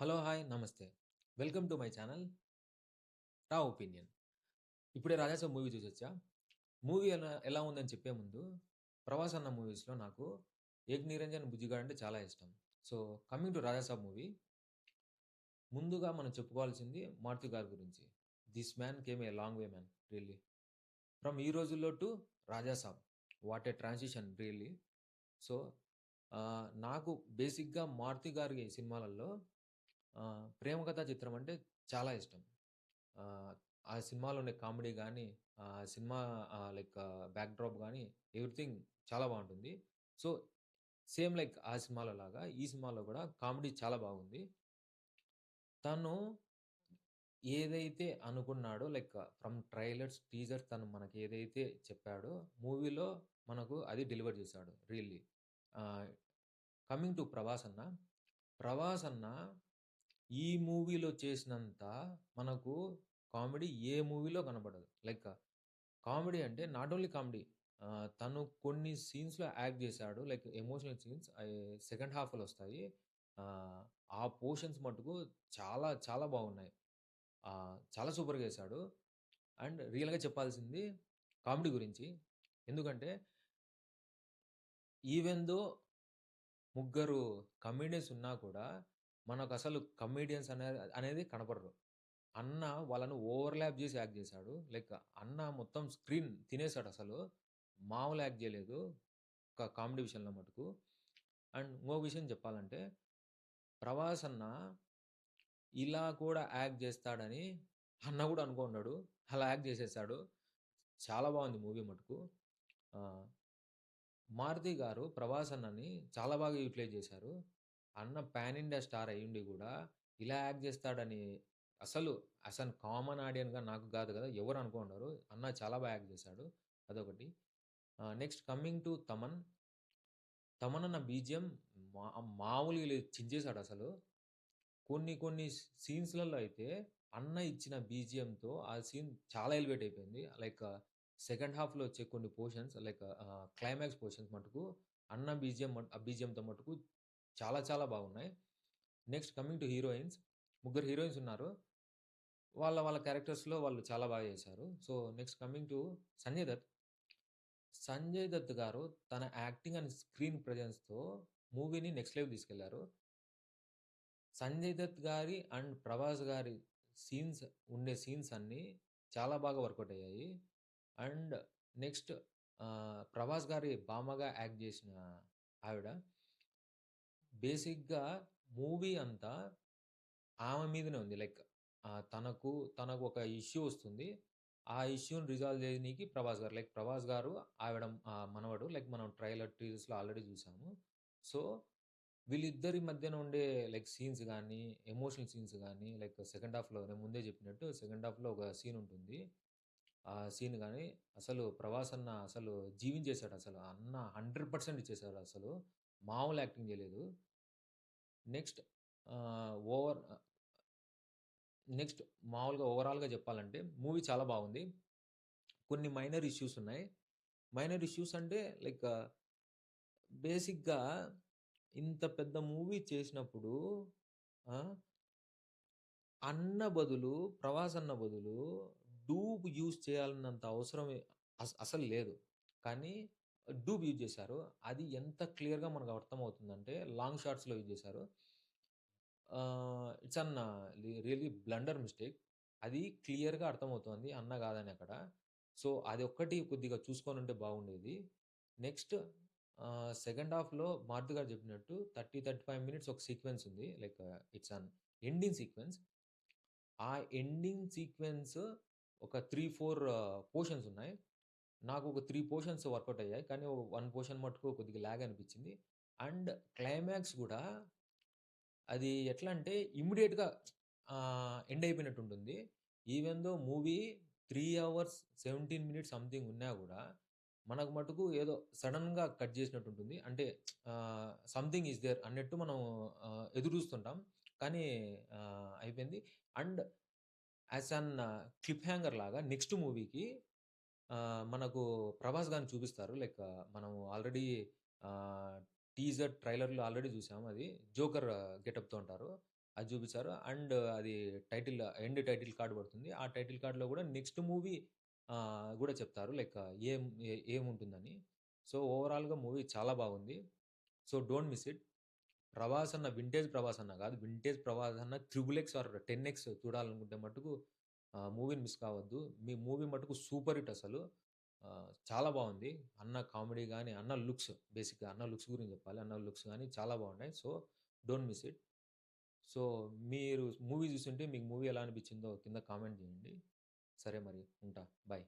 Hello! Hi! నమస్తే. Welcome to my channel 'రా opinion'. ఇప్పుడే 'రాజాసాబ్' మూవీ చూసొచ్చా. మూవీ ఎలా ఎలా ఉందని చెప్పే ముందు 'ప్రభాస్' అన్న మూవీస్‌లో నాకు 'ఏక్ నిరంజన్ బుజ్జిగాడు' అంటే చాలా ఇష్టం. So, coming to 'Raja Saab' movie ముందుగా మనం చెప్పుకోవాల్సింది 'మారుతి' గారి గురించి. This man came a long way man really. From Ee Rojullo to 'Raja Saab' what a transition really. So, నాకు బేసిక్‌గా 'మారుతి' గారి సినిమాలలో ప్రేమ కథా చిత్రం అంటే చాలా ఇష్టం. ఆహ్, ఆ సినిమాలో ఉండే కామెడీ గాని, సినిమా బ్యాక్‌డ్రాప్ గాని ఎవ్రీథింగ్ చాలా బావుంటుంది. సో, సేమ్ లైక్ ఆ సినిమాలో లాగా ఈ సినిమాలో కూడా కామెడీ చాలా బాగుంది. తను ఏదైతే అనుకున్నాడో ఫ్రమ్ ట్రైలర్స్, టీజర్స్ తను మనకేదైతే చెప్పాడో మూవీలో మనకు అది డెలివర్ చేశాడు రియల్లీ. ఆహ్, కమింగ్ టు 'ప్రభాస్' అన్న. 'ప్రభాస్' అన్న ఈ మూవీలో చేసినంత మనకు కామెడీ ఏ మూవీలో కనపడదు. కామెడీ అంటే నాట్ ఓన్లీ కామెడీ. తను కొన్ని సీన్స్‌లో యాక్ట్ చేశాడు. ఎమోషనల్ సీన్స్ సెకండ్ హాఫ్‌లో వస్తాయి. ఆహ్, ఆ పోర్షన్స్ మట్టుకు చాలా చాలా బాగున్నాయి. చాలా సూపర్‌గా చేశాడు. అండ్ రియల్‌గా చెప్పాల్సింది కామెడీ గురించి. ఎందుకంటే ఈవెన్ దో ముగ్గురు కమెడియన్స్ ఉన్నా కూడా మనకసలు కమెడియన్స్ అనేది కనపడరు. అన్న వాళ్ళని ఓవర్‌లాప్ జేసి యాక్ట్ జేశాడు. అన్న మొత్తం స్క్రీన్ తినేసాడసలు. మామూలు యాక్ట్ జేయలేదు. కామెడీ విషయంలో మటుకు. అండ్ ఇంకో విషయం చెప్పాలంటే 'ప్రభాస్' అన్న ఇలా కూడా యాక్ట్ జేస్తాడని అన్న గూడా అనుకోనుండడు. అలా యాక్ట్ జేసేసాడు. చాలా బావుంది మూవీ మటుకు. ఆహ్, 'మారుతి' గారు 'ప్రభాస్' అన్నని చాలా బాగా యుటిలైజ్ జేశారు. అన్న పాన్ ఇండియా స్టార్ అయ్యుండి గూడా ఇలా యాక్ట్ జేస్తాడని అసలు, అసలు కామన్ ఆడియన్‌గా నాకు గాదు గదా! ఎవరు అనుకోనుండరు. అన్న చాలా యాక్ట్ జేశాడు. అదొకటి. Next coming to 'Thaman'. 'Thaman' అన్న బీజీఎం మామూలుగా లేదు చించేసాడసలు. కొన్ని కొన్ని సీన్స్‌లలో అయితే అన్న ఇచ్చిన బీజీఎంతో ఆ సీన్ చాలా ఎలివేట్ అయిపోయింది. సెకండ్ హాఫ్‌లో వచ్చే కొన్ని పోర్షన్స్ క్లైమాక్స్ పోర్షన్స్ మటుకు అన్న బీజీఎంతో మటుకు చాలా చాలా బాగున్నాయి. Next coming to heroines. ముగ్గురు హీరోయిన్స్ ఉన్నారు. వాళ్ళ వాళ్ళ క్యారెక్టర్స్‌లో వాళ్ళు చాలా బాగా చేశారు. So, next coming to Sanjay Dutt. Sanjay Dutt గారు తన యాక్టింగ్ అండ్ స్క్రీన్ ప్రెజెన్స్‌తో మూవీని నెక్స్ట్ లెవెల్ తీసుకెళ్లారు. సంజయ్ దత్ గారి అండ్ ప్రభాస్ గారి సీన్స్ సీన్స్ అన్నీ చాలా బాగా వర్కౌట్ అయ్యాయి. అండ్ నెక్స్ట్ ప్రభాస్ గారి బామ్మగా యాక్ట్ చేసిన ఆవిడ బేసిక్‌గా మూవీ అంతా ఆమె మీదనే ఉంది. తనకు ఒక ఇష్యూ వస్తుంది. ఆ ఇష్యూని రిజాల్వ్ చేయనీకి ప్రభాస్ గారు ప్రభాస్ గారు ఆవిడ మనవడు మనం ట్రైలర్, టీజర్స్‌లో ఆల్రెడీ చూసాము. సో, వీళ్ళిద్దరి మధ్యన ఉండే సీన్స్ గాని, ఎమోషనల్ సీన్స్ గాని సెకండ్ హాఫ్‌లో నేను ముందే చెప్పినట్టు సెకండ్ హాఫ్‌లో ఒక సీన్ ఉంటుంది. ఆ సీన్ గాని అసలు ప్రభాస్ అన్న అసలు జీవించేసాడసలు. అన్న 100% ఇచ్చేసాడసలు. మామూలు యాక్టింగ్ చేయలేదు. నెక్స్ట్ ఆహ్, ఓవర్ నెక్స్ట్ మామూలుగా ఓవరాల్‌గా చెప్పాలంటే మూవీ చాలా బాగుంది. కొన్ని మైనర్ ఇష్యూస్ ఉన్నాయి. మైనర్ ఇష్యూస్ అంటే బేసిక్‌గా ఇంత పెద్ద మూవీ చేసినప్పుడు ఆ! బదులు 'ప్రభాస్' అన్న బదులు డూప్ యూజ్ చేయాలన్నంత అవసరం అసలు లేదు. కానీ డూప్ యూజ్ చేశారు. అది ఎంత క్లియర్‌గా మనకు అర్థమవుతుందంటే లాంగ్ షాట్స్‌లో యూజ్ చేశారు. It's an really blunder mistake. అది క్లియర్‌గా అర్థమవుతోంది. అన్న కాదని అక్కడ. సో, అదొక్కటి కొద్దిగా చూసుకొనుంటే బాగుండేది. నెక్స్ట్ సెకండ్ హాఫ్‌లో మారుతి గారు చెప్పినట్టు 30, 35 మినిట్స్ ఒక సీక్వెన్స్ ఉంది. It's an ending sequence. ఆ ఎండింగ్ సీక్వెన్స్ ఒక 3, 4 పోర్షన్స్ ఉన్నాయి. నాకు ఒక 3 పోర్షన్స్ వర్కౌట్ అయ్యాయి. కానీ 1 పోర్షన్ మట్టుకు కొద్దిగా లాగ్ అనిపించింది. అండ్ క్లైమాక్స్ గూడా అది ఎట్లా అంటే ఇమ్మీడియేట్‌గా ఎండ్ అయిపోయినట్టుంటుంది. Even though movie 3 hours 17 minutes something ఉన్నా గూడా, మనకు మటుకు ఏదో సడెన్‌గా కట్ చేసినట్టుంటుంది. అంటే సంథింగ్ ఈస్ దేర్ అన్నట్టు మనం ఎదురు చూస్తుంటాం. కానీ అయిపోయింది. And as an cliffhanger లాగా నెక్స్ట్ మూవీకి మనకు 'ప్రభాస్' గారిని చూపిస్తారు. మనం ఆల్రెడీ ఆహ్, టీజర్, ట్రైలర్‌లో ఆల్రెడీ చూసాం అది. జోకర్ గెటప్‌తో ఉంటారు. అది చూపిచ్చారు. అండ్ అది ఎండ్ టైటిల్ కార్డ్ పడుతుంది. ఆ టైటిల్ కార్డ్‌లో గూడా నెక్స్ట్ మూవీ గూడా చెప్తారు. లైక్ ఏముంటుందని. సో, ఓవరాల్‌గా మూవీ చాలా బాగుంది. So, don't miss it. 'Prabhas' అన్న వింటేజ్ 'ప్రభాస్' అన్న గాదు. వింటేజ్ 'ప్రభాస్' అన్న త్రిబుల్ ఎక్స్ ఆర్ 10 ఎక్స్ చూడాలనుకుంటే మట్టుకు మూవీని మిస్ కావద్దు. మీ మూవీ మటుకు సూపర్ హిట్ అసలు. చాలా బావుంది. అన్న కామెడీ గాని, అన్న లుక్స్ బేసిక్‌గా అన్న లుక్స్ గురించి జెప్పాలి. అన్న లుక్స్ గాని చాలా బాగున్నాయి. So, don't miss it. So, మీరు మూవీ జూసుంటే మీకు మూవీ ఎలా అనిపిచ్చిందో కింద కామెంట్ జేయండి. సరే మరి ఉంటా. బాయ్.